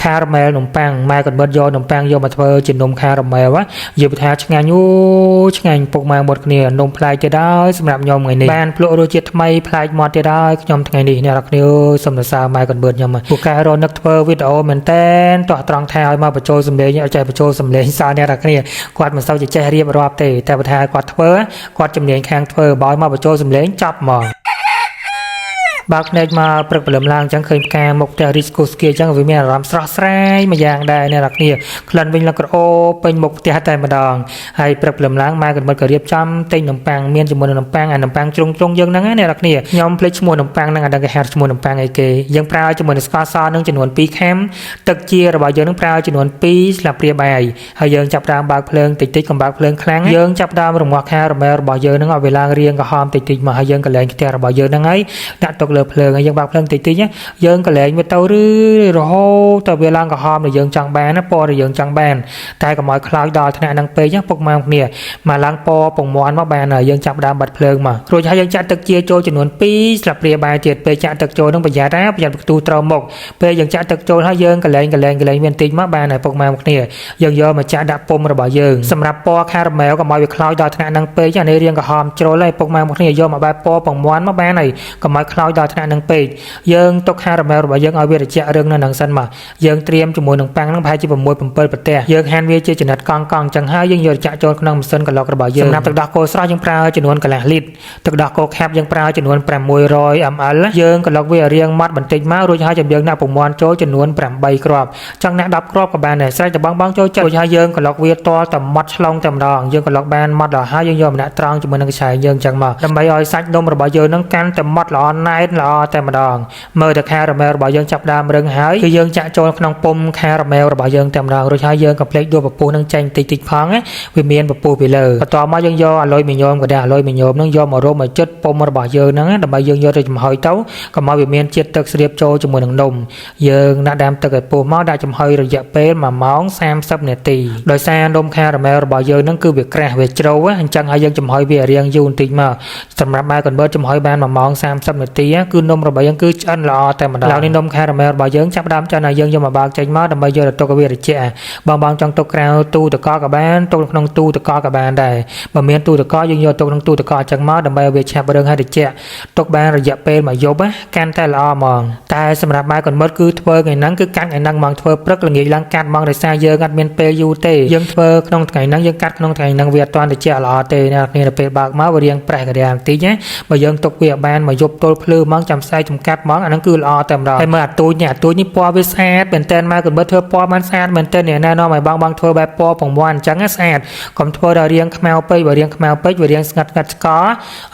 caramel นมปังម៉ែក៏បិទយកនំប៉័ងយកមកធ្វើជានំ caramel និយាយថាឆ្ងាញ់អូឆ្ងាញ់ពុកម៉ែមកគ្នានំប្លែកទៀតហើយសម្រាប់ខ្ញុំថ្ងៃនេះបានភ្លក់រសជាតិថ្មីប្លែកមាត់ទៀតហើយខ្ញុំថ្ងៃនេះអ្នកនរគ្នាសូមសរសើរម៉ែក៏បិទខ្ញុំពូកែរនឹកធ្វើវីដេអូមែនតែនតោះត្រង់ថាឲ្យមកបញ្ចូលសម្លេងឲ្យចេះបញ្ចូលសម្លេងសារអ្នកនរគ្នាគាត់មិនសូវចេះរៀបរាប់ទេតែបើថាគាត់ធ្វើគាត់ជំនាញខាងធ្វើបើឲ្យមកបញ្ចូលសម្លេងចាប់ហ្មងបើកភ្នែកមកព្រឹកព្រលឹមឡើងអញ្ចឹងឃើញផ្កាមុខផ្ទះរីស្កូស្គីអញ្ចឹងវាមានអារម្មណ៍ស្រស់ស្រាយមួយយ៉ាងដែរអ្នកនរគ្នាក្លិនវិញឡើងក្រអូបពេញមុខផ្ទះតែម្ដងហើយព្រឹកព្រលឹមឡើងម៉ែក៏មិនក៏រៀបចំទិញនំប៉័ងមានជាមួយនឹងនំប៉័ងអានំប៉័ងជ្រុងយើងហ្នឹងណាអ្នកនរគ្នាខ្ញុំភ្លេចឈ្មោះនំប៉័ងហ្នឹងអាដឹងគេហៅឈ្មោះនំប៉័ងអីគេយើងប្រើជាមួយនឹងស្ករសនឹងចំនួន2ខាំទឹកជារបស់យើងនឹងប្រើចំនួន2ស្លាបព្រាបាយហើយយើងចាប់ដើមបើកភ្លើងតិចៗកុំបើកភ្លើងខ្លាំងយើងចាប់ដើមរងាស់ខារ៉ាមែលរបស់យើងហ្នឹងឲ្យវាឡើងរាងក្រហមតិចៗមកហើយយើងកលែងខ្ទះរបស់យើងហ្នឹងហើយដាក់ទុកលើភ្លើងហើយយើងបើកភ្លើងតិចៗយើងកលែងវាទៅរហូតទៅវាឡើងក្រហមដែលយើងចង់បានណាពណ៌ដែលយើងចង់បានតែកុំឲ្យខ្លោចដល់ថ្នាក់ហ្នឹងពេកពុកម៉ែគ្នាមកឡើងពណ៌ពងមាន់មកបានហើយយើងចាប់ដើមបិទភ្លើងមករួចហើយយើងចាក់ទឹកជាចូលចំនួន2ស្លាបព្រាបាយទៀតពេលចាក់ទឹកចូលហ្នឹងប្រយ័ត្នបន្ទូត្រូវមុខពេលយើងចាក់ទឹកចូលហើយយើងកលែងមានតិចមកបានហើយពុកម៉ែគ្នាយើងយកមកចាក់ដាក់ពុំរបស់យើងសម្រាប់ពណ៌ខារ៉ាមែលកុំឲ្យវាខ្លោចដល់ថ្នាក់ហ្នឹងពេកអានេះរៀងក្រហមជ្រុលហើយពុកម៉ែគ្នាយកមកបែបពណ៌ពងមាន់មកបានហើយកុំឲ្យខ្លោចដល់ថ្នាក់ហ្នឹងពេកយើងទុកខារ៉ាមែលរបស់យើងឲ្យវាត្រជាក់រឿងនៅនឹងសិនមកយើងត្រៀមជាមួយនឹងប៉ាំងហ្នឹងប្រហែលជា6-7ប្រទេសយើងហាន់វាជាចំណិតកង់អញ្ចឹងហើយយើងយកចាក់ចូលក្នុងម៉ាស៊ីនក្លុករបស់យើងសម្រាប់ទឹកដោះគោស្រស់យើងប្រើចំនួនកន្លះលីត្រទឹកដោះគោខាប់យើងប្រើចំនួន600 ml យើងក្លុកវារៀងម៉ត់បន្តិចមករួចហើយយើងដាក់ពងមាន់ចូលចំនួន8គ្រាប់ចង់ដាក់10គ្រាប់ក៏បានដែរស្រេចតែបងចូលចិត្តរួចហើយយើងក្លុកវាតតែម៉ត់ឆ្លងតែម្ដងយើងក្លុកបានម៉ត់ដល់ហើយយើងយកមកដាក់ត្រង់ជាមួយនឹងកញ្ឆែងយើងអញ្ចឹងមកដើម្បីឲ្យសាច់នំរបស់យើងហ្នឹងកាន់តែម៉ត់ល្អណែនល្អតែម្ដងមើលទៅខារ៉ាមែលរបស់យើងចាប់ដើមរឹងហើយគឺយើងចាក់ចូលក្នុងពុំខារ៉ាមែលរបស់យើងតែម្ដងរួចហើយយើងកុំភ្លេចដួសពពុះនឹងចេញតិចផងវាមានពពុះពីលើបន្ទាប់មកយើងយកអាលុយមីញ៉ូមក៏ដែរអាលុយមីញ៉ូមហ្នឹងយកមករុំឲ្យជិតពុំរបស់យើងហ្នឹងដើម្បីយើងយកទៅចំហុយទៅកុំឲ្យវាមានជាតិទឹកស្រៀបចូលជាមួយនឹងនំយើងដាក់ដាំទឹកឲ្យពុះមកដាក់ចំហុយរយៈពេល1ម៉ោង30នាទីដោយសារនំខារ៉ាមែលរបស់យើងហ្នឹងគឺវាក្រាស់វាជ្រៅអញ្ចឹងហើយយើងចំហុយវារៀងយូរបន្តិចមកសម្រាប់ម៉ែកុនបឺតចំហុយបាន1ម៉ោង30នាទីគឺនំរបស់យើងគឺឆ្អិនល្អតែម្ដងឡើងនេះនំខារ៉ាមែលរបស់យើងចាប់ដើមចាន់ហើយយើងយកមកបើកចេញមកដើម្បីយកទៅទុកឲ្យវាត្រជាក់បងចង់ទុកក្រៅទូទឹកកកក៏បានទុកក្នុងទូទឹកកកក៏បានដែរបើមានទូទឹកកកយើងយកទុកក្នុងទូទឹកកកអញ្ចឹងមកដើម្បីឲ្យវាឆាប់រឹងហើយត្រជាក់ទុកបានរយៈពេល1យប់កាន់តែល្អហ្មងតែសម្រាប់ម៉ែកុនមឹតគឺធ្វើថ្ងៃហ្នឹងគឺកាត់ថ្ងៃហ្នឹងហ្មងធ្វើព្រឹកល្ងាចឡើងកាត់ហ្មងដោយសារយើងអត់មានពេលយូរទេយើងធ្វើក្នុងថ្ងៃហ្នឹងយើងកាត់ក្នុងថ្ងៃហ្នឹងវាអត់ទាន់ត្រជាក់ល្អទេអ្នកគ្នាទៅពេលបើកមកវារៀងប្រេះកណ្ដាលបន្តិចណាបើយើងទុកវាបាន1យប់ទល់ភ្លឺហ្មងចាំផ្សាយចំកាត់ហ្មងអាហ្នឹងគឺល្អតែម្ដងហើយមើលអាទូចនេះពណ៌វាស្អាតមែនតើម៉ែកុនបឺតធ្វើពណ៌បានស្អាតមែនតើណែនាំឲ្យបងធ្វើបែបពណ៌ពងមាន់អញ្ចឹងស្អាតកុំធ្វើដល់រាងខ្មៅពេកបើរាងខ្មៅពេកវារាងស្ងាត់ស្ក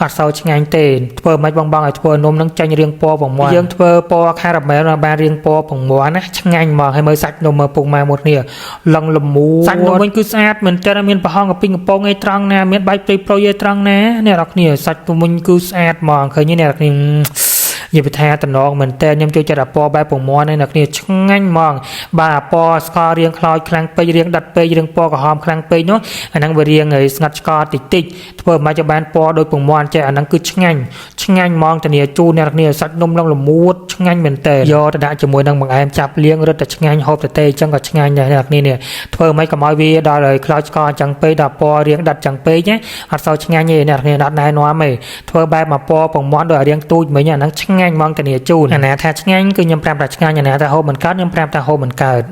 អត់សូវឆ្ងាញ់ទេធ្វើមិនបងឲ្យធ្វើនំនឹងចាញ់រាងពណ៌ពងមាន់យើងធ្វើពណ៌ខារ៉ាមែលបានរាងពណ៌ពងមាន់ណាឆ្ងាញ់ហ្មងហើយមើលសាច់នំមើលពុកម៉ែមួយគ្នាឡងលមូសាច់នំវិញគឺស្អាតមែនតើមានប្រហោងកពីកំពងឯត្រង់ណាមានបាយព្រៃប្រុយឯត្រង់ណាអ្នកនរគ្នាសាច់នំវិញគឺស្អាតហ្មងឃើញទេអ្នកនរគ្នានិយាយថាតំណងមែនតើខ្ញុំចូលចិត្តអាពណ៌បែបពងមាន់នេះអ្នកគ្នាឆ្ងាញ់ហ្មងបាទអាពណ៌ស្កររៀងខ្លោចខ្លាំងពេករៀងដិតពេករៀងពណ៌ក្រហមខ្លាំងពេកនោះអាហ្នឹងវារៀងស្ងាត់ឆ្កតិចធ្វើមិនអាចបានពណ៌ដូចពងមាន់ចេះអាហ្នឹងគឺឆ្ងាញ់ហ្មងធានាជូនអ្នកគ្នាសាច់នំឡងល្មួតឆ្ងាញ់មែនតើយកទៅដាក់ជាមួយនឹងបង្អែមចាប់លៀងរឹតតែឆ្ងាញ់ហូបទៅទេអញ្ចឹងក៏ឆ្ងាញ់ដែរអ្នកគ្នានេះធ្វើមិនកុំឲ្យវាដល់ឲ្យខ្លោចឆ្កអញ្ចឹងពេកដល់ពណ៌រៀងដិតអញ្ចឹងពេកអត់សូវឆ្ងាញ់ទេអ្នកគ្នាអត់ណែនាំទេធ្វើបែបមកពណ៌ពងមាន់ដូចរៀងទូចមិញអាហ្នឹងឆ្ងាញ់ហ្មងធានាជូនអាណាថាឆ្ងាញ់គឺខ្ញុំប្រាប់ថាឆ្ងាញ់អាណាថាហូបមិនកើតខ្ញុំប្រាប់ថាហូបមិនកើត